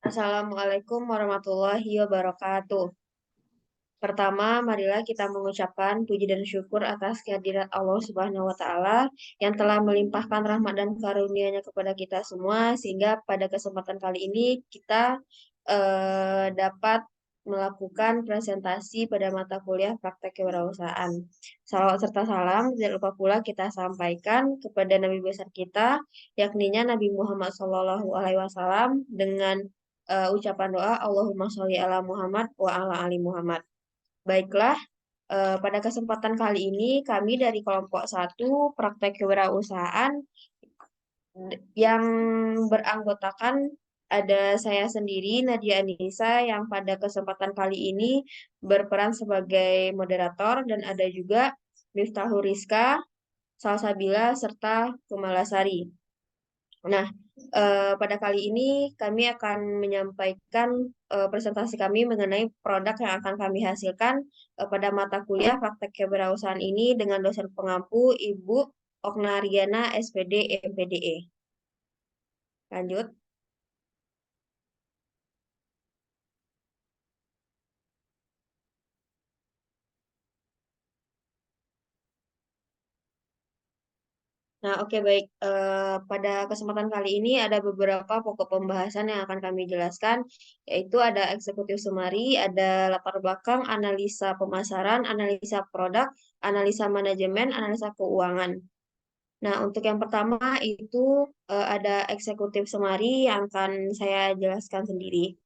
Assalamualaikum warahmatullahi wabarakatuh. Pertama, marilah kita mengucapkan puji dan syukur atas kehadirat Allah Subhanahu wa Ta'ala yang telah melimpahkan rahmat dan karunia-Nya kepada kita semua, sehingga pada kesempatan kali ini kita dapat melakukan presentasi pada mata kuliah praktek kewirausahaan. Salawat serta salam tidak lupa pula kita sampaikan kepada Nabi besar kita, yakninya Nabi Muhammad SAW dengan ucapan doa Allahumma sholli ala Muhammad wa ala ali Muhammad. Baiklah, pada kesempatan kali ini kami dari kelompok 1 praktek kewirausahaan yang beranggotakan ada saya sendiri Nadia Anissa yang pada kesempatan kali ini berperan sebagai moderator dan ada juga Miftahul Rizka, Salsabila serta Kumalasari. Nah, pada kali ini kami akan menyampaikan presentasi kami mengenai produk yang akan kami hasilkan pada mata kuliah praktek kewirausahaan ini dengan dosen pengampu Ibu Oknariana SPD MPDE. Lanjut. Nah, oke baik. Pada kesempatan kali ini ada beberapa pokok pembahasan yang akan kami jelaskan, yaitu ada eksekutif summary, ada latar belakang, analisa pemasaran, analisa produk, analisa manajemen, analisa keuangan. Nah, untuk yang pertama itu ada eksekutif summary yang akan saya jelaskan sendiri.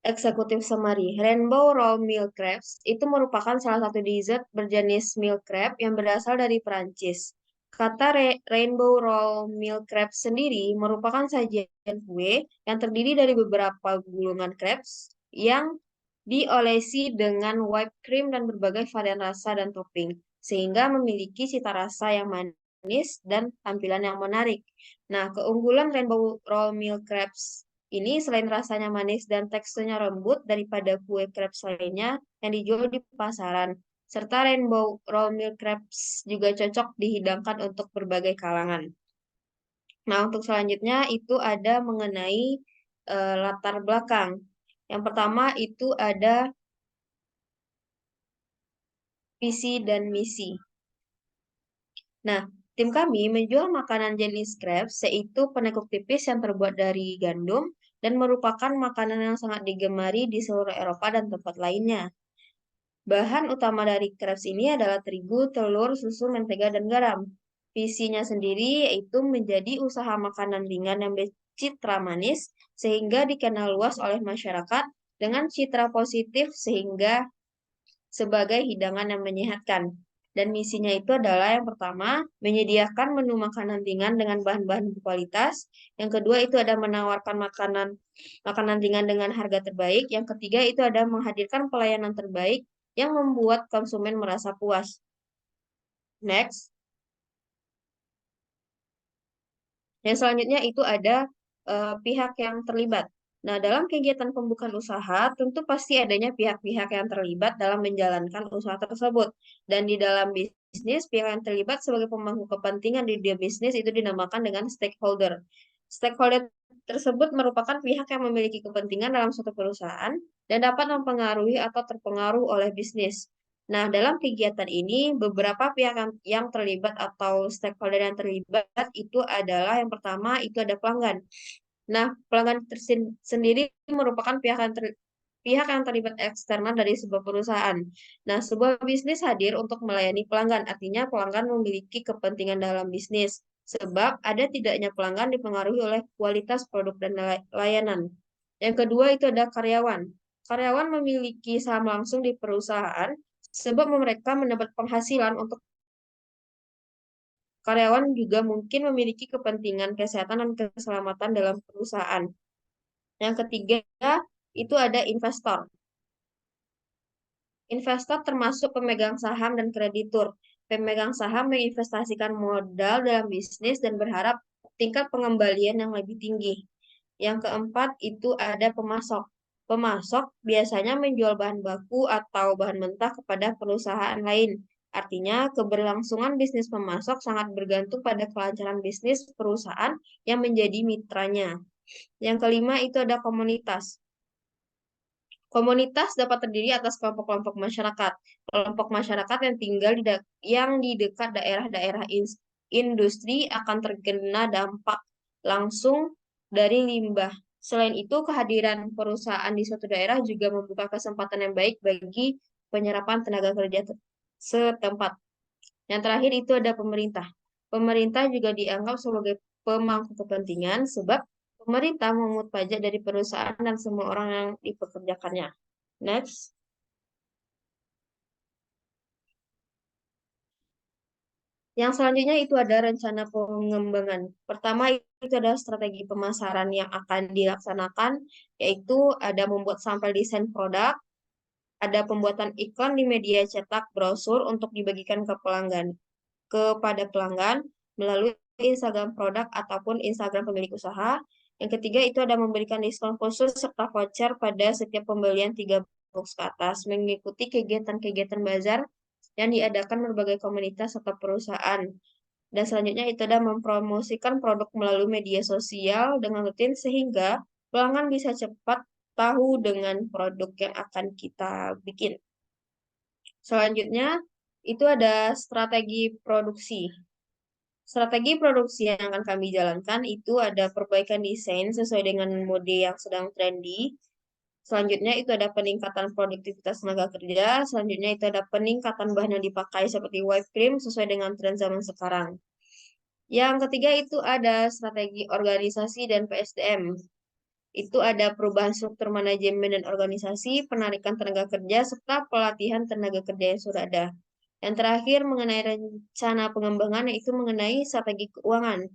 Eksekutif summary, Rainbow Roll Milk Crepes itu merupakan salah satu dessert berjenis milk crepe yang berasal dari Perancis. Kata Rainbow Roll Milk Crepes sendiri merupakan sajian kue yang terdiri dari beberapa gulungan crepes yang diolesi dengan whipped cream dan berbagai varian rasa dan topping, sehingga memiliki cita rasa yang manis dan tampilan yang menarik. Nah, keunggulan Rainbow Roll Milk Crepes ini selain rasanya manis dan teksturnya lembut daripada kue crepes lainnya yang dijual di pasaran, serta Rainbow Roll Milk Crepes juga cocok dihidangkan untuk berbagai kalangan. Nah, untuk selanjutnya itu ada mengenai latar belakang. Yang pertama itu ada visi dan misi. Nah, tim kami menjual makanan jenis crepes, yaitu penekuk tipis yang terbuat dari gandum dan merupakan makanan yang sangat digemari di seluruh Eropa dan tempat lainnya. Bahan utama dari crepes ini adalah terigu, telur, susu, mentega, dan garam. Visinya sendiri yaitu menjadi usaha makanan ringan yang bercitra manis sehingga dikenal luas oleh masyarakat dengan citra positif sehingga sebagai hidangan yang menyehatkan. Dan misinya itu adalah yang pertama, menyediakan menu makanan ringan dengan bahan-bahan berkualitas. Yang kedua itu ada menawarkan makanan ringan dengan harga terbaik. Yang ketiga itu ada menghadirkan pelayanan terbaik yang membuat konsumen merasa puas. Next. Yang selanjutnya itu ada pihak yang terlibat. Nah, dalam kegiatan pembukaan usaha, tentu pasti adanya pihak-pihak yang terlibat dalam menjalankan usaha tersebut. Dan di dalam bisnis, pihak yang terlibat sebagai pemangku kepentingan di dunia bisnis itu dinamakan dengan stakeholder. Stakeholder tersebut merupakan pihak yang memiliki kepentingan dalam suatu perusahaan dan dapat mempengaruhi atau terpengaruh oleh bisnis. Nah, dalam kegiatan ini, beberapa pihak yang terlibat atau stakeholder yang terlibat itu adalah yang pertama itu ada pelanggan. Nah, pelanggan sendiri merupakan pihak yang terlibat eksternal dari sebuah perusahaan. Nah, sebuah bisnis hadir untuk melayani pelanggan, artinya pelanggan memiliki kepentingan dalam bisnis. Sebab ada tidaknya pelanggan dipengaruhi oleh kualitas produk dan layanan. Yang kedua itu ada karyawan. Karyawan memiliki saham langsung di perusahaan sebab mereka mendapat penghasilan untuk karyawan juga mungkin memiliki kepentingan kesehatan dan keselamatan dalam perusahaan. Yang ketiga, itu ada investor. Investor termasuk pemegang saham dan kreditur. Pemegang saham menginvestasikan modal dalam bisnis dan berharap tingkat pengembalian yang lebih tinggi. Yang keempat, itu ada pemasok. Pemasok biasanya menjual bahan baku atau bahan mentah kepada perusahaan lain. Artinya, keberlangsungan bisnis pemasok sangat bergantung pada kelancaran bisnis perusahaan yang menjadi mitranya. Yang kelima itu ada komunitas. Komunitas dapat terdiri atas kelompok-kelompok masyarakat. Kelompok masyarakat yang tinggal di dekat daerah-daerah industri akan terkena dampak langsung dari limbah. Selain itu, kehadiran perusahaan di suatu daerah juga membuka kesempatan yang baik bagi penyerapan tenaga kerja setempat. Yang terakhir itu ada pemerintah. Pemerintah juga dianggap sebagai pemangku kepentingan sebab pemerintah memungut pajak dari perusahaan dan semua orang yang dipekerjakannya. Next. Yang selanjutnya itu ada rencana pengembangan. Pertama itu ada strategi pemasaran yang akan dilaksanakan, yaitu ada membuat sampel desain produk, ada pembuatan iklan di media cetak brosur untuk dibagikan kepada pelanggan melalui Instagram produk ataupun Instagram pemilik usaha. Yang ketiga itu ada memberikan diskon khusus serta voucher pada setiap pembelian 3 box ke atas, mengikuti kegiatan-kegiatan bazar yang diadakan berbagai komunitas atau perusahaan. Dan selanjutnya itu ada mempromosikan produk melalui media sosial dengan rutin sehingga pelanggan bisa cepat tahu dengan produk yang akan kita bikin. Selanjutnya itu ada strategi produksi. Strategi produksi yang akan kami jalankan itu ada perbaikan desain sesuai dengan mode yang sedang trendy. Selanjutnya itu ada peningkatan produktivitas tenaga kerja. Selanjutnya itu ada peningkatan bahan yang dipakai seperti white cream sesuai dengan tren zaman sekarang. Yang ketiga itu ada strategi organisasi dan PSDM. Itu ada perubahan struktur manajemen dan organisasi, penarikan tenaga kerja, serta pelatihan tenaga kerja yang sudah ada. Yang terakhir mengenai rencana pengembangan yaitu mengenai strategi keuangan.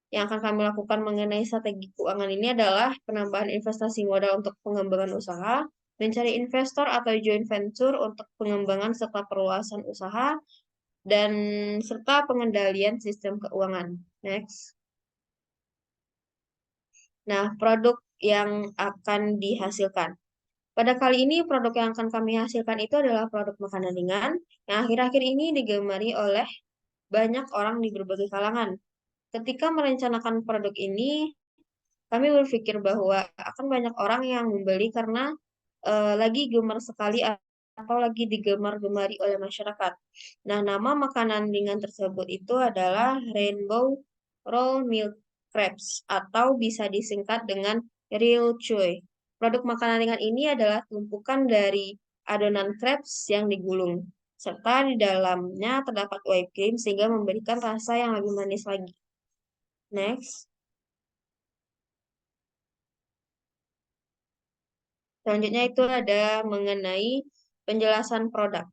Yang akan kami lakukan mengenai strategi keuangan ini adalah penambahan investasi modal untuk pengembangan usaha, mencari investor atau joint venture untuk pengembangan serta perluasan usaha, dan serta pengendalian sistem keuangan. Next. Nah, produk yang akan dihasilkan. Pada kali ini, produk yang akan kami hasilkan itu adalah produk makanan ringan yang akhir-akhir ini digemari oleh banyak orang di berbagai kalangan. Ketika merencanakan produk ini, kami berpikir bahwa akan banyak orang yang membeli karena lagi gemar sekali atau lagi digemar-gemari oleh masyarakat. Nah, nama makanan ringan tersebut itu adalah Rainbow Roll Milk Crepes atau bisa disingkat dengan Real Choy. Produk makanan ringan ini adalah tumpukan dari adonan crepes yang digulung, serta di dalamnya terdapat whipped cream sehingga memberikan rasa yang lebih manis lagi. Next. Selanjutnya itu ada mengenai penjelasan produk.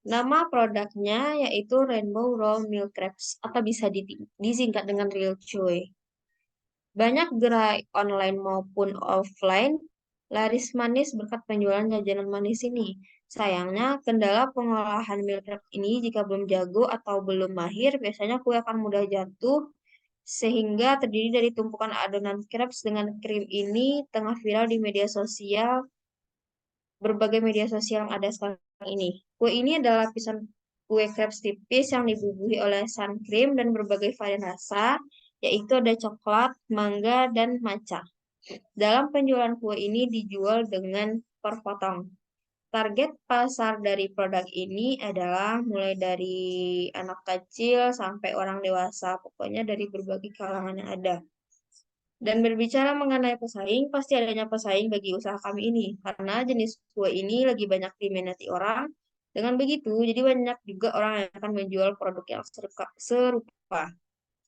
Nama produknya yaitu Rainbow Roll Milk Crepes atau bisa disingkat dengan Real Choy. Banyak gerai online maupun offline laris manis berkat penjualan jajanan manis ini. Sayangnya, kendala pengolahan milk crepes ini jika belum jago atau belum mahir, biasanya kue akan mudah jatuh sehingga terdiri dari tumpukan adonan crepes dengan krim ini tengah viral di berbagai media sosial yang ada sekarang ini. Kue ini adalah lapisan kue crepes tipis yang dibubuhi oleh sun cream dan berbagai varian rasa, yaitu ada coklat, mangga, dan matcha. Dalam penjualan kue ini dijual dengan per potong. Target pasar dari produk ini adalah mulai dari anak kecil sampai orang dewasa, pokoknya dari berbagai kalangan yang ada. Dan berbicara mengenai pesaing, pasti adanya pesaing bagi usaha kami ini, karena jenis kue ini lagi banyak diminati orang. Dengan begitu, jadi banyak juga orang yang akan menjual produk yang serupa.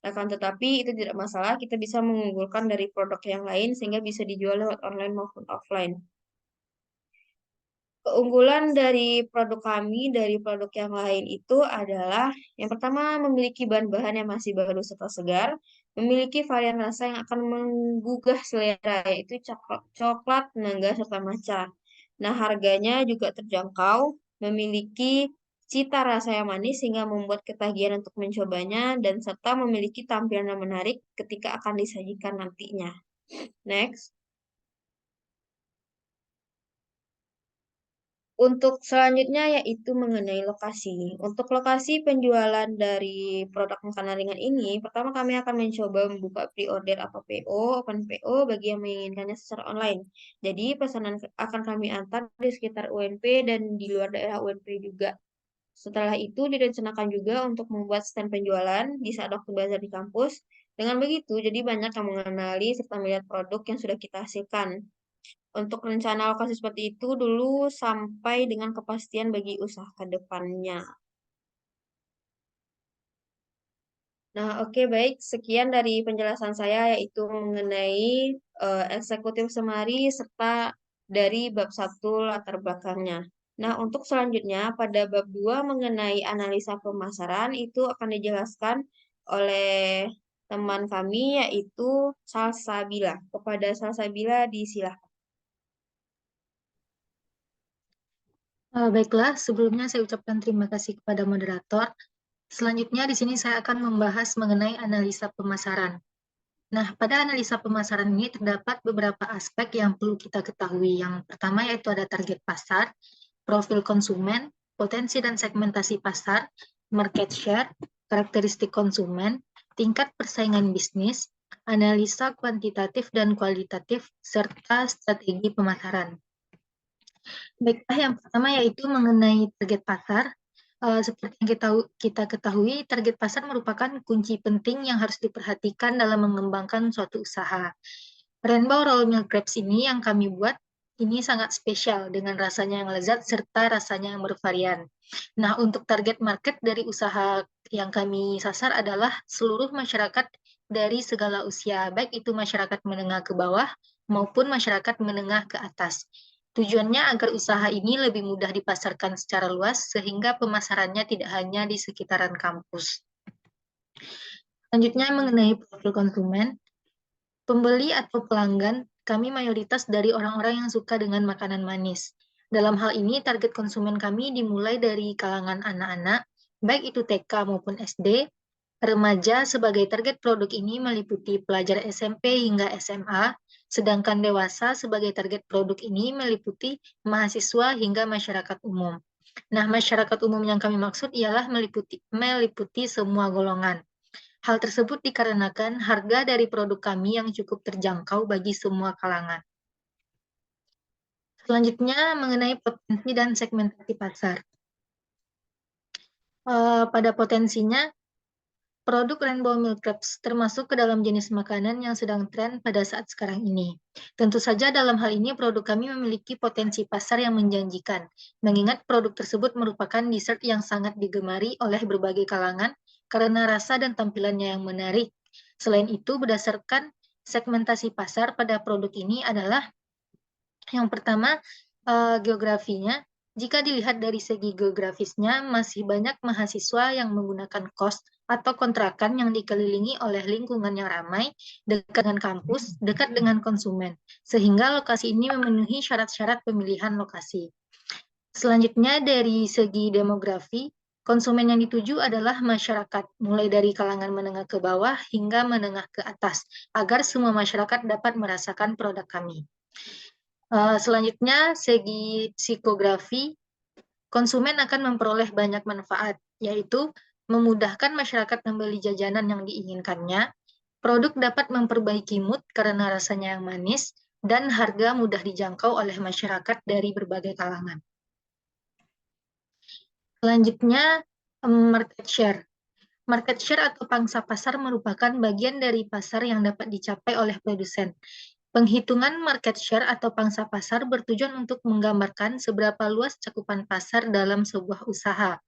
Akan tetapi itu tidak masalah, kita bisa mengunggulkan dari produk yang lain sehingga bisa dijual lewat online maupun offline. Keunggulan dari produk kami dari produk yang lain itu adalah yang pertama memiliki bahan-bahan yang masih baru serta segar, memiliki varian rasa yang akan menggugah selera yaitu coklat, mangga serta matcha. Nah, harganya juga terjangkau, memiliki cita rasa yang manis sehingga membuat ketagihan untuk mencobanya dan serta memiliki tampilan yang menarik ketika akan disajikan nantinya. Next. Untuk selanjutnya yaitu mengenai lokasi. Untuk lokasi penjualan dari produk makanan ringan ini, pertama kami akan mencoba membuka pre-order atau PO, open PO bagi yang menginginkannya secara online. Jadi pesanan akan kami antar di sekitar UNP dan di luar daerah UNP juga. Setelah itu direncanakan juga untuk membuat stand penjualan di saat waktu bazar di kampus. Dengan begitu, jadi banyak yang mengenali serta melihat produk yang sudah kita hasilkan. Untuk rencana lokasi seperti itu dulu sampai dengan kepastian bagi usaha ke depannya. Nah, oke baik. Sekian dari penjelasan saya yaitu mengenai eksekutif semari serta dari bab satu latar belakangnya. Nah, untuk selanjutnya pada bab 2 mengenai analisa pemasaran itu akan dijelaskan oleh teman kami yaitu Salsabila. Kepada Salsabila disilakan. Baiklah, sebelumnya saya ucapkan terima kasih kepada moderator. Selanjutnya di sini saya akan membahas mengenai analisa pemasaran. Nah, pada analisa pemasaran ini terdapat beberapa aspek yang perlu kita ketahui. Yang pertama yaitu ada target pasar, profil konsumen, potensi dan segmentasi pasar, market share, karakteristik konsumen, tingkat persaingan bisnis, analisa kuantitatif dan kualitatif, serta strategi pemasaran. Baiklah, yang pertama yaitu mengenai target pasar. Seperti yang kita ketahui, target pasar merupakan kunci penting yang harus diperhatikan dalam mengembangkan suatu usaha. Rainbow Roll Milk Crepes ini yang kami buat, ini sangat spesial dengan rasanya yang lezat serta rasanya yang bervarian. Nah, untuk target market dari usaha yang kami sasar adalah seluruh masyarakat dari segala usia, baik itu masyarakat menengah ke bawah maupun masyarakat menengah ke atas. Tujuannya agar usaha ini lebih mudah dipasarkan secara luas sehingga pemasarannya tidak hanya di sekitaran kampus. Selanjutnya mengenai profil konsumen, pembeli atau pelanggan kami mayoritas dari orang-orang yang suka dengan makanan manis. Dalam hal ini target konsumen kami dimulai dari kalangan anak-anak, baik itu TK maupun SD. Remaja sebagai target produk ini meliputi pelajar SMP hingga SMA, sedangkan dewasa sebagai target produk ini meliputi mahasiswa hingga masyarakat umum. Nah, masyarakat umum yang kami maksud ialah meliputi semua golongan. Hal tersebut dikarenakan harga dari produk kami yang cukup terjangkau bagi semua kalangan. Selanjutnya mengenai potensi dan segmentasi pasar. Pada potensinya, produk Rainbow Milk Crepes termasuk ke dalam jenis makanan yang sedang tren pada saat sekarang ini. Tentu saja dalam hal ini produk kami memiliki potensi pasar yang menjanjikan, mengingat produk tersebut merupakan dessert yang sangat digemari oleh berbagai kalangan karena rasa dan tampilannya yang menarik. Selain itu, berdasarkan segmentasi pasar pada produk ini adalah yang pertama, geografinya. Jika dilihat dari segi geografisnya, masih banyak mahasiswa yang menggunakan kos atau kontrakan yang dikelilingi oleh lingkungan yang ramai, dekat dengan kampus, dekat dengan konsumen, sehingga lokasi ini memenuhi syarat-syarat pemilihan lokasi. Selanjutnya, dari segi demografi, konsumen yang dituju adalah masyarakat, mulai dari kalangan menengah ke bawah hingga menengah ke atas, agar semua masyarakat dapat merasakan produk kami. Selanjutnya, segi psikografi, konsumen akan memperoleh banyak manfaat, yaitu memudahkan masyarakat membeli jajanan yang diinginkannya, produk dapat memperbaiki mood karena rasanya yang manis, dan harga mudah dijangkau oleh masyarakat dari berbagai kalangan. Selanjutnya, market share. Market share atau pangsa pasar merupakan bagian dari pasar yang dapat dicapai oleh produsen. Penghitungan market share atau pangsa pasar bertujuan untuk menggambarkan seberapa luas cakupan pasar dalam sebuah usaha.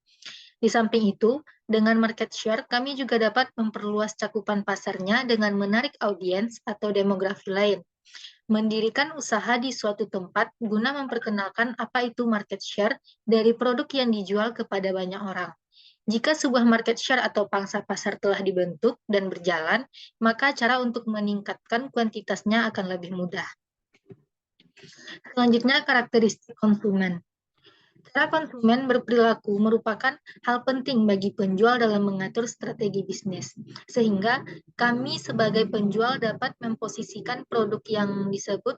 Di samping itu, dengan market share, kami juga dapat memperluas cakupan pasarnya dengan menarik audiens atau demografi lain. Mendirikan usaha di suatu tempat guna memperkenalkan apa itu market share dari produk yang dijual kepada banyak orang. Jika sebuah market share atau pangsa pasar telah dibentuk dan berjalan, maka cara untuk meningkatkan kuantitasnya akan lebih mudah. Selanjutnya, karakteristik konsumen. Cara konsumen berperilaku merupakan hal penting bagi penjual dalam mengatur strategi bisnis, sehingga kami sebagai penjual dapat memposisikan produk yang disebut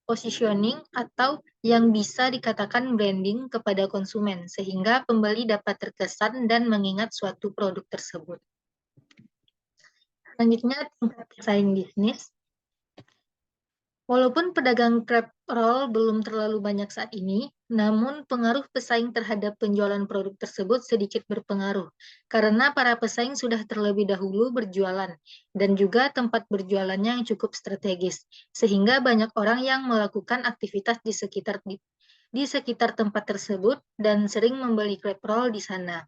positioning, atau yang bisa dikatakan branding kepada konsumen, sehingga pembeli dapat terkesan dan mengingat suatu produk tersebut. Selanjutnya, tingkat pesaing bisnis. Walaupun pedagang crab roll belum terlalu banyak saat ini, namun pengaruh pesaing terhadap penjualan produk tersebut sedikit berpengaruh, karena para pesaing sudah terlebih dahulu berjualan, dan juga tempat berjualannya yang cukup strategis, sehingga banyak orang yang melakukan aktivitas di sekitar tempat tersebut dan sering membeli crab roll di sana.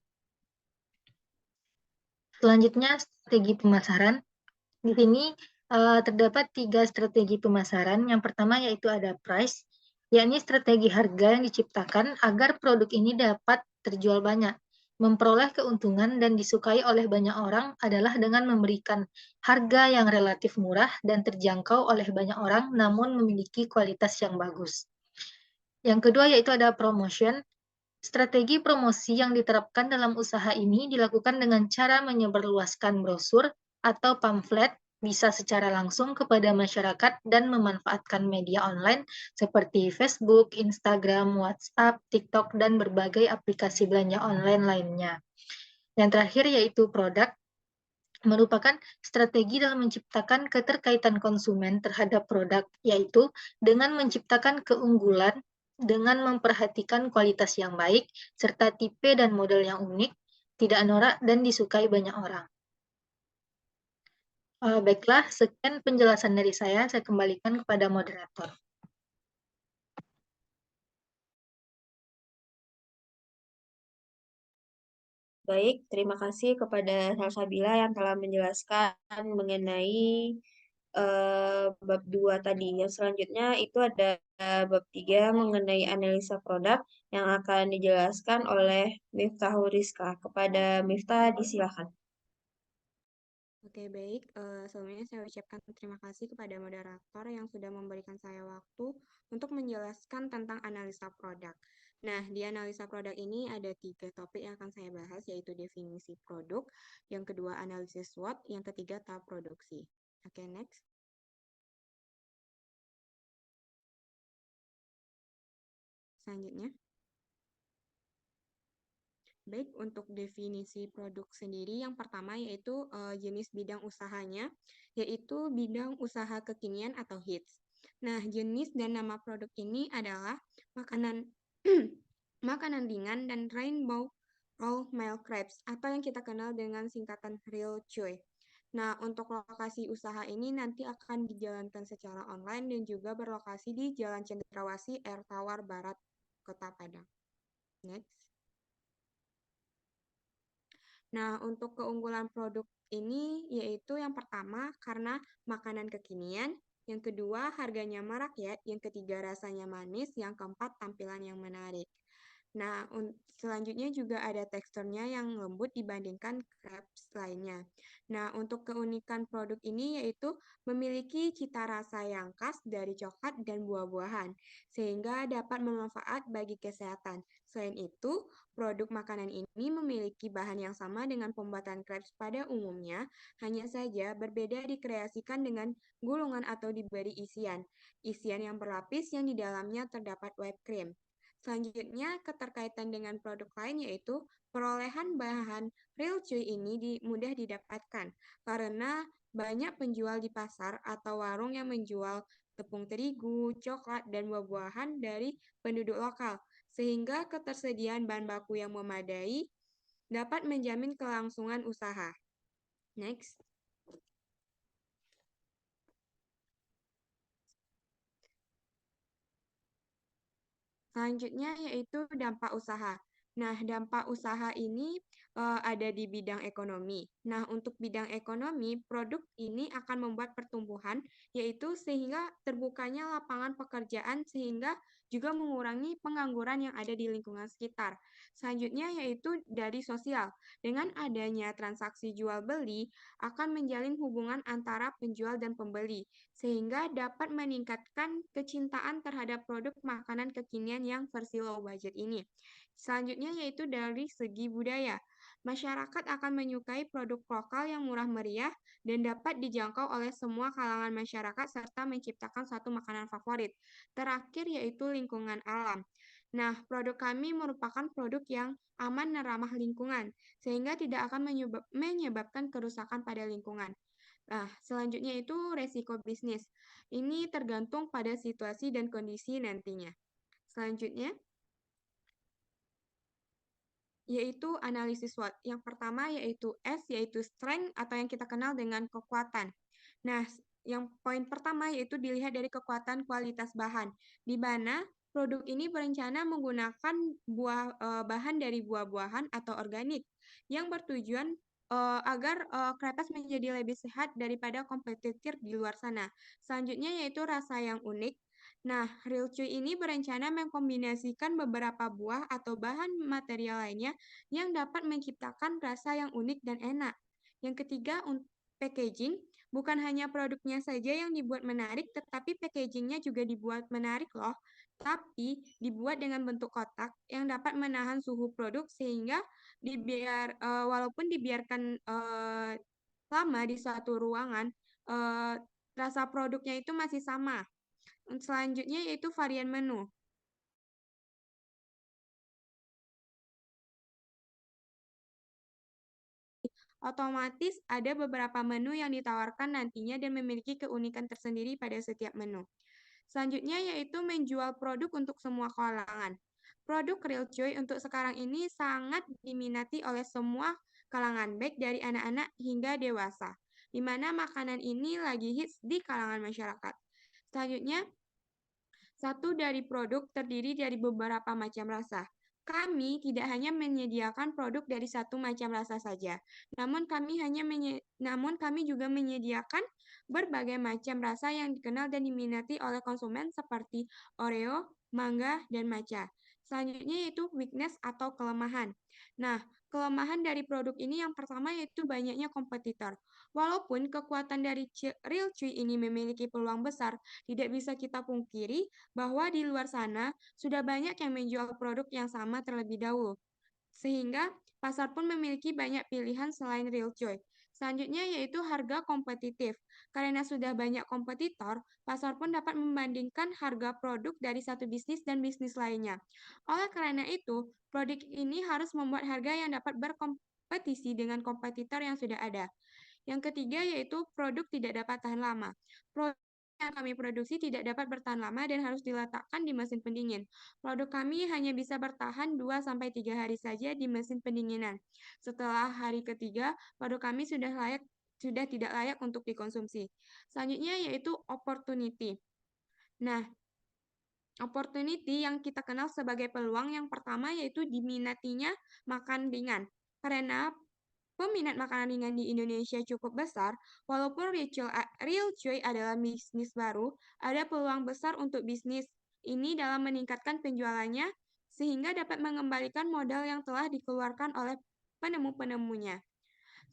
Selanjutnya, strategi pemasaran. Di sini terdapat 3 strategi pemasaran. Yang pertama yaitu ada price, yakni strategi harga yang diciptakan agar produk ini dapat terjual banyak. Memperoleh keuntungan dan disukai oleh banyak orang adalah dengan memberikan harga yang relatif murah dan terjangkau oleh banyak orang namun memiliki kualitas yang bagus. Yang kedua yaitu ada promotion. Strategi promosi yang diterapkan dalam usaha ini dilakukan dengan cara menyebarluaskan brosur atau pamflet, bisa secara langsung kepada masyarakat dan memanfaatkan media online seperti Facebook, Instagram, WhatsApp, TikTok, dan berbagai aplikasi belanja online lainnya. Yang terakhir yaitu produk, merupakan strategi dalam menciptakan keterkaitan konsumen terhadap produk, yaitu dengan menciptakan keunggulan dengan memperhatikan kualitas yang baik, serta tipe dan model yang unik, tidak norak, dan disukai banyak orang. Baiklah, sekian penjelasan dari saya kembalikan kepada moderator. Baik, terima kasih kepada Salsabila yang telah menjelaskan mengenai bab 2 tadi. Yang selanjutnya itu ada bab 3 mengenai analisa produk yang akan dijelaskan oleh Miftahul Rizka. Kepada Miftah, disilakan. Oke, baik. Sebelumnya saya ucapkan terima kasih kepada moderator yang sudah memberikan saya waktu untuk menjelaskan tentang analisa produk. Nah, di analisa produk ini ada 3 topik yang akan saya bahas, yaitu definisi produk, yang kedua analisis SWOT, yang ketiga tahap produksi. Oke, next. Selanjutnya. Baik, untuk definisi produk sendiri, yang pertama yaitu jenis bidang usahanya, yaitu bidang usaha kekinian atau hits. Nah, jenis dan nama produk ini adalah makanan makanan ringan dan rainbow roll milk crepes, atau yang kita kenal dengan singkatan Real Cuy. Nah, untuk lokasi usaha ini nanti akan dijalankan secara online dan juga berlokasi di Jalan Cendrawasih, Air Tawar Barat, Kota Padang. Next. Nah, untuk keunggulan produk ini yaitu yang pertama karena makanan kekinian, yang kedua harganya merakyat, yang ketiga rasanya manis, yang keempat tampilan yang menarik. Nah, selanjutnya juga ada teksturnya yang lembut dibandingkan crepes lainnya. Nah, untuk keunikan produk ini yaitu memiliki cita rasa yang khas dari coklat dan buah-buahan, sehingga dapat bermanfaat bagi kesehatan. Selain itu, produk makanan ini memiliki bahan yang sama dengan pembuatan crepes pada umumnya, hanya saja berbeda dikreasikan dengan gulungan atau diberi isian. Isian yang berlapis yang di dalamnya terdapat whipped cream. Selanjutnya, keterkaitan dengan produk lain yaitu perolehan bahan real chewy ini mudah didapatkan karena banyak penjual di pasar atau warung yang menjual tepung terigu, coklat, dan buah-buahan dari penduduk lokal, sehingga ketersediaan bahan baku yang memadai dapat menjamin kelangsungan usaha. Next. Selanjutnya yaitu dampak usaha. Nah, dampak usaha ini ada di bidang ekonomi. Nah, untuk bidang ekonomi, produk ini akan membuat pertumbuhan, yaitu sehingga terbukanya lapangan pekerjaan, sehingga juga mengurangi pengangguran yang ada di lingkungan sekitar. Selanjutnya yaitu dari sosial. Dengan adanya transaksi jual-beli, akan menjalin hubungan antara penjual dan pembeli, sehingga dapat meningkatkan kecintaan terhadap produk makanan kekinian yang versi low budget ini. Selanjutnya yaitu dari segi budaya. Masyarakat akan menyukai produk lokal yang murah meriah dan dapat dijangkau oleh semua kalangan masyarakat serta menciptakan satu makanan favorit. Terakhir yaitu lingkungan alam. Nah, produk kami merupakan produk yang aman dan ramah lingkungan, sehingga tidak akan menyebabkan kerusakan pada lingkungan. Nah, selanjutnya itu resiko bisnis. Ini tergantung pada situasi dan kondisi nantinya. Selanjutnya, yaitu analisis SWOT. Yang pertama yaitu S, yaitu strength atau yang kita kenal dengan kekuatan. Nah, yang poin pertama yaitu dilihat dari kekuatan kualitas bahan, di mana produk ini berencana menggunakan bahan dari buah-buahan atau organik yang bertujuan agar kertas menjadi lebih sehat daripada kompetitor di luar sana. Selanjutnya yaitu rasa yang unik. Nah, Real Chewy ini berencana mengkombinasikan beberapa buah atau bahan material lainnya yang dapat menciptakan rasa yang unik dan enak. Yang ketiga, packaging. Bukan hanya produknya saja yang dibuat menarik, tetapi packagingnya juga dibuat menarik loh. Tapi dibuat dengan bentuk kotak yang dapat menahan suhu produk sehingga walaupun dibiarkan lama di suatu ruangan, eh, rasa produknya itu masih sama. Selanjutnya yaitu varian menu. Otomatis ada beberapa menu yang ditawarkan nantinya dan memiliki keunikan tersendiri pada setiap menu. Selanjutnya yaitu menjual produk untuk semua kalangan. Produk Real Joy untuk sekarang ini sangat diminati oleh semua kalangan, baik dari anak-anak hingga dewasa, di mana makanan ini lagi hits di kalangan masyarakat. Selanjutnya, satu dari produk terdiri dari beberapa macam rasa. Kami tidak hanya menyediakan produk dari satu macam rasa saja, namun kami juga menyediakan berbagai macam rasa yang dikenal dan diminati oleh konsumen seperti Oreo, mangga, dan matcha. Selanjutnya yaitu weakness atau kelemahan. Nah, kelemahan dari produk ini yang pertama yaitu banyaknya kompetitor. Walaupun kekuatan dari Real Chewy ini memiliki peluang besar, tidak bisa kita pungkiri bahwa di luar sana sudah banyak yang menjual produk yang sama terlebih dahulu, sehingga pasar pun memiliki banyak pilihan selain Real Joy. Selanjutnya yaitu harga kompetitif. Karena sudah banyak kompetitor, pasar pun dapat membandingkan harga produk dari satu bisnis dan bisnis lainnya. Oleh karena itu, produk ini harus membuat harga yang dapat berkompetisi dengan kompetitor yang sudah ada. Yang ketiga yaitu produk tidak dapat tahan lama. Produk yang kami produksi tidak dapat bertahan lama dan harus diletakkan di mesin pendingin. Produk kami hanya bisa bertahan 2-3 hari saja di mesin pendinginan. Setelah hari ketiga, produk kami sudah tidak layak untuk dikonsumsi. Selanjutnya yaitu opportunity. Nah, opportunity yang kita kenal sebagai peluang yang pertama yaitu diminatinya makan ringan. Karena peminat makanan ringan di Indonesia cukup besar, walaupun Real Joy adalah bisnis baru, ada peluang besar untuk bisnis ini dalam meningkatkan penjualannya sehingga dapat mengembalikan modal yang telah dikeluarkan oleh penemu-penemunya.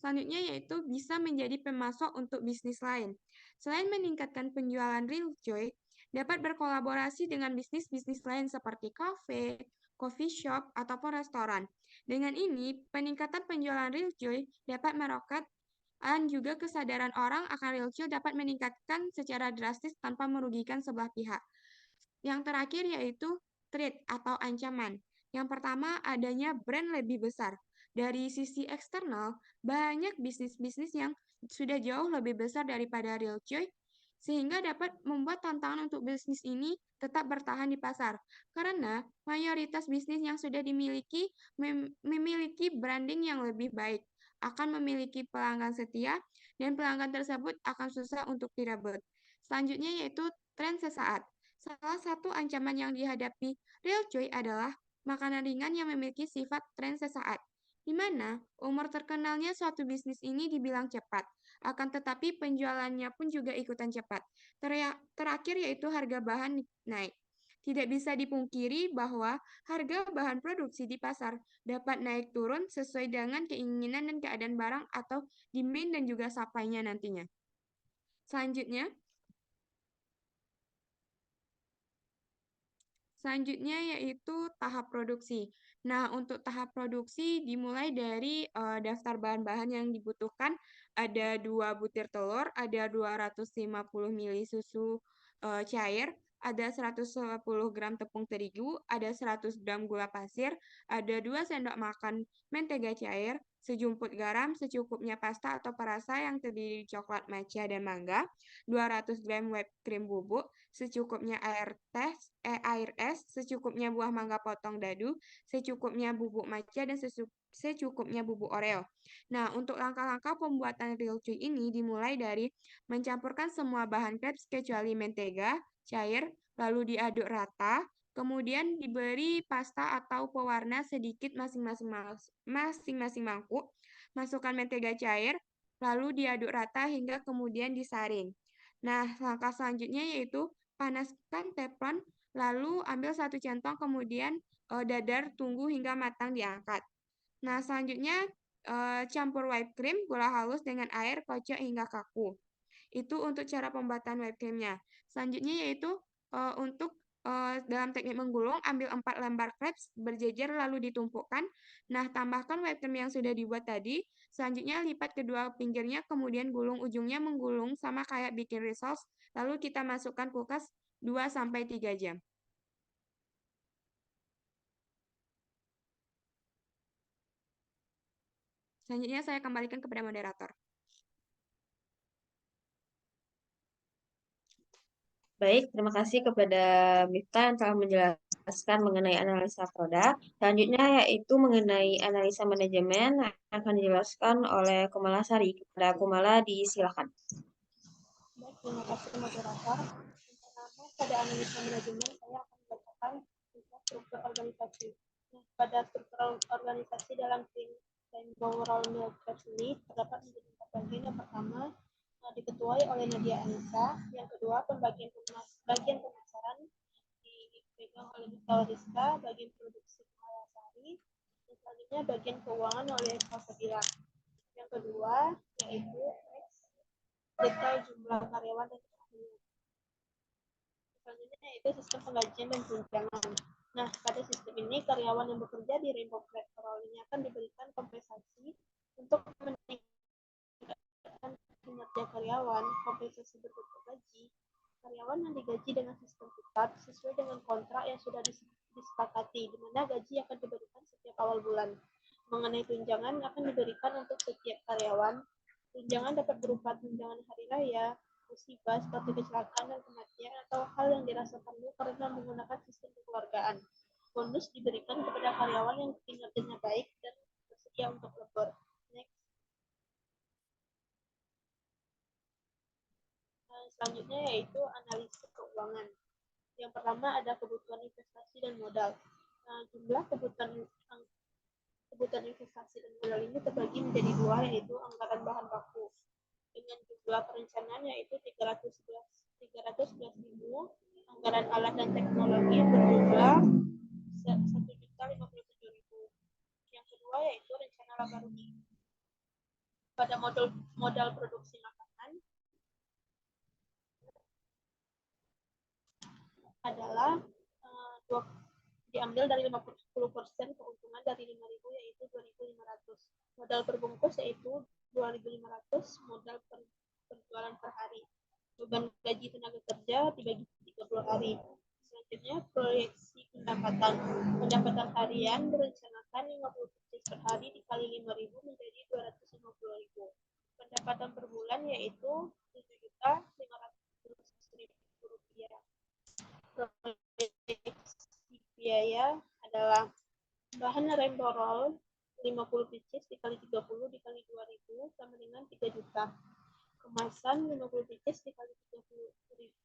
Selanjutnya yaitu bisa menjadi pemasok untuk bisnis lain. Selain meningkatkan penjualan Real Joy, dapat berkolaborasi dengan bisnis-bisnis lain seperti kafe, coffee shop, ataupun restoran. Dengan ini, peningkatan penjualan Real Joy dapat meroket dan juga kesadaran orang akan Real Joy dapat meningkatkan secara drastis tanpa merugikan sebelah pihak. Yang terakhir yaitu threat atau ancaman. Yang pertama, adanya brand lebih besar. Dari sisi eksternal, banyak bisnis-bisnis yang sudah jauh lebih besar daripada Real Joy, sehingga dapat membuat tantangan untuk bisnis ini tetap bertahan di pasar. Karena mayoritas bisnis yang sudah dimiliki memiliki branding yang lebih baik, akan memiliki pelanggan setia, dan pelanggan tersebut akan susah untuk direbut. Selanjutnya yaitu tren sesaat. Salah satu ancaman yang dihadapi Real Joy adalah makanan ringan yang memiliki sifat tren sesaat, di mana umur terkenalnya suatu bisnis ini dibilang cepat, akan tetapi penjualannya pun juga ikutan cepat. Terakhir yaitu harga bahan naik. Tidak bisa dipungkiri bahwa harga bahan produksi di pasar dapat naik turun sesuai dengan keinginan dan keadaan barang atau demand dan juga supply-nya nantinya. Selanjutnya yaitu tahap produksi. Nah, untuk tahap produksi dimulai dari daftar bahan-bahan yang dibutuhkan. Ada 2 butir telur, ada 250 ml susu cair, ada 110 gram tepung terigu, ada 100 gram gula pasir, ada 2 sendok makan mentega cair, sejumput garam, secukupnya pasta atau perasa yang terdiri coklat matcha dan mangga, 200 gram whipped cream bubuk, secukupnya air es, secukupnya buah mangga potong dadu, secukupnya bubuk matcha, dan secukupnya bubuk Oreo. Nah, untuk langkah-langkah pembuatan real cheese ini dimulai dari mencampurkan semua bahan crepes kecuali mentega cair, lalu diaduk rata, kemudian diberi pasta atau pewarna sedikit masing-masing mangkuk, masukkan mentega cair, lalu diaduk rata hingga kemudian disaring. Nah, langkah selanjutnya yaitu panaskan teflon, lalu ambil 1 centong, kemudian dadar, tunggu hingga matang, diangkat. Nah, selanjutnya campur whipped cream, gula halus dengan air, kocok hingga kaku. Itu untuk cara pembuatan whipped cream-nya. Selanjutnya yaitu untuk dalam teknik menggulung, ambil 4 lembar crepes berjejer lalu ditumpukkan. Nah, tambahkan whipped cream yang sudah dibuat tadi. Selanjutnya lipat kedua pinggirnya, kemudian gulung ujungnya, menggulung sama kayak bikin rissoles. Lalu kita masukkan kulkas 2-3 jam. Selanjutnya saya kembalikan kepada moderator. Baik, terima kasih kepada Miftah yang telah menjelaskan mengenai analisa produk. Selanjutnya yaitu mengenai analisa manajemen yang akan dijelaskan oleh Kumala Sari. Kepada Kumala, disilakan. Baik, terima kasih moderator. Yang pertama, pada analisa manajemen saya akan membacakan tentang struktur organisasi. Nah, pada struktur organisasi dalam tim Rainbow Roll Milk Crepes ini terdapat menjadi 4 bagian. Yang pertama diketuai oleh Nadia Anissa, yang kedua bagian pemasaran dipegang oleh Miftah Rizka, bagian produksi Kumala Sari, dan selanjutnya bagian keuangan oleh Fasabila. Yang kedua yaitu detail jumlah karyawan dan keahlian. Selanjutnya yaitu sistem penggajian dan tunjangan. Nah, pada sistem ini karyawan yang bekerja di Rainbow Crepes Roll ini akan diberikan kompensasi untuk meningkatkan kinerja karyawan. Kompensasi berbentuk gaji. Karyawan yang digaji dengan sistem tetap sesuai dengan kontrak yang sudah disepakati, di mana gaji akan diberikan setiap awal bulan. Mengenai tunjangan akan diberikan untuk setiap karyawan. Tunjangan dapat berupa tunjangan hari raya, musibah seperti kecelakaan dan kematian, atau hal yang dirasa perlu karena menggunakan sistem kekeluargaan. Bonus diberikan kepada karyawan yang kinerjanya baik dan bersedia untuk lebur. Next. Selanjutnya yaitu analisis keuangan. Yang pertama ada kebutuhan investasi dan modal. Jumlah kebutuhan investasi dan modal ini terbagi menjadi 2, yaitu anggaran bahan baku dengan jumlah perencanaan yaitu 311.000, anggaran alat dan teknologi berjumlah 1.057.000. Yang kedua yaitu rencana laba rugi. Pada modal produksi makanan adalah diambil dari 50% keuntungan dari 5.000 yaitu 2.500. Modal perbungkus yaitu 2.500, modal penjualan per hari. Beban gaji tenaga kerja dibagi 30 hari. Selanjutnya proyeksi pendapatan harian berencanakan 50 pieces per hari dikali 5.000 menjadi 250.000. Pendapatan per bulan yaitu 7.500.000 rupiah. Proyeksi biaya adalah bahan Rainbow Roll 50 pieces dikali 30 dikali 2.000 sama dengan 3 juta. Kemasan 50 pieces dikali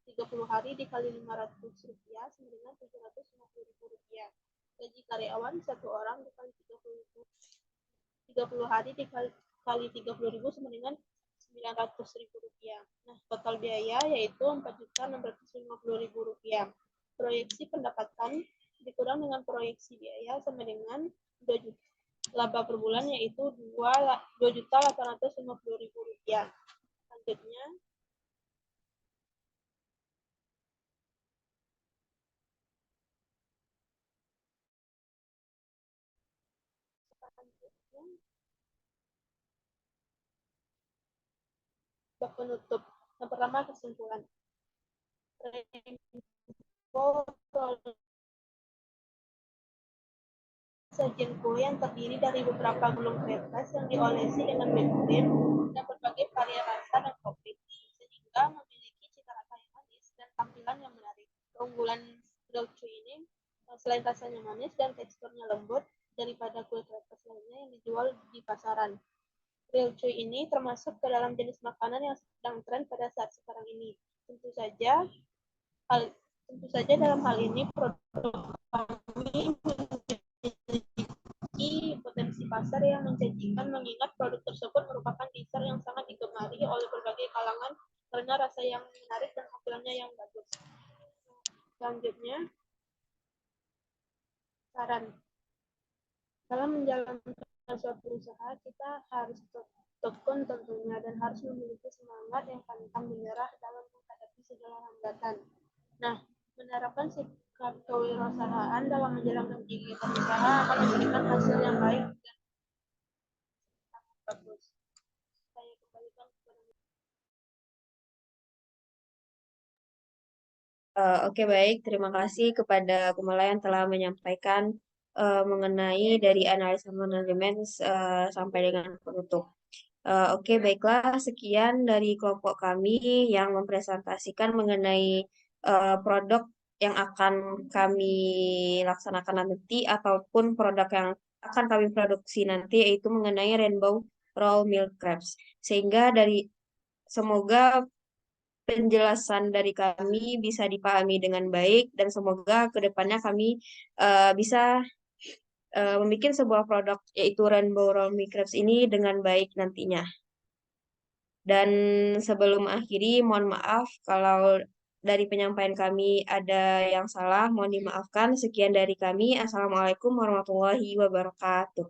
30 hari dikali 500 rupiah sama dengan 750.000 rupiah. Gaji karyawan 1 orang dikali 30 hari dikali 30.000 sama dengan 900.000 rupiah. Nah, total biaya yaitu 4.650.000 rupiah. Proyeksi pendapatan dikurang dengan proyeksi biaya sama dengan 2 juta. Laba per bulan yaitu 2.850.000 rupiah. Selanjutnya bab penutup. Yang pertama, kesimpulan. Rainbow sajian kue yang terdiri dari beberapa gulung kertas yang diolesi dengan whipped cream dan berbagai varian rasa dan topping, sehingga memiliki cita rasa yang manis dan tampilan yang menarik. Keunggulan grilled chew ini selain rasanya manis dan teksturnya lembut daripada kue kertas lainnya yang dijual di pasaran. Grilled chew ini termasuk ke dalam jenis makanan yang sedang tren pada saat sekarang ini. Tentu saja dalam hal ini produk kami memiliki potensi pasar yang menjanjikan, mengingat produk tersebut merupakan dessert yang sangat digemari oleh berbagai kalangan karena rasa yang menarik dan tampilannya yang bagus. Selanjutnya, saran. Dalam menjalankan suatu usaha, kita harus tekun tentunya dan harus memiliki semangat yang pantang menyerah dalam menghadapi segala hambatan. Nah, menerapkan sikap kewirausahaan dalam menjalankan kegiatan usaha akan memberikan hasil yang baik dan bagus. Saya kembalikan kepada Oke, baik. Terima kasih kepada Kumala yang telah menyampaikan mengenai dari analisa manajemen sampai dengan penutup. Oke, baiklah. Sekian dari kelompok kami yang mempresentasikan mengenai produk yang akan kami laksanakan nanti ataupun produk yang akan kami produksi nanti, yaitu mengenai Rainbow Roll Milk Crepes. Sehingga semoga penjelasan dari kami bisa dipahami dengan baik dan semoga kedepannya kami bisa membuat sebuah produk yaitu Rainbow Roll Milk Crepes ini dengan baik nantinya. Dan sebelum akhiri, mohon maaf kalau dari penyampaian kami ada yang salah, mohon dimaafkan. Sekian dari kami. Assalamualaikum warahmatullahi wabarakatuh.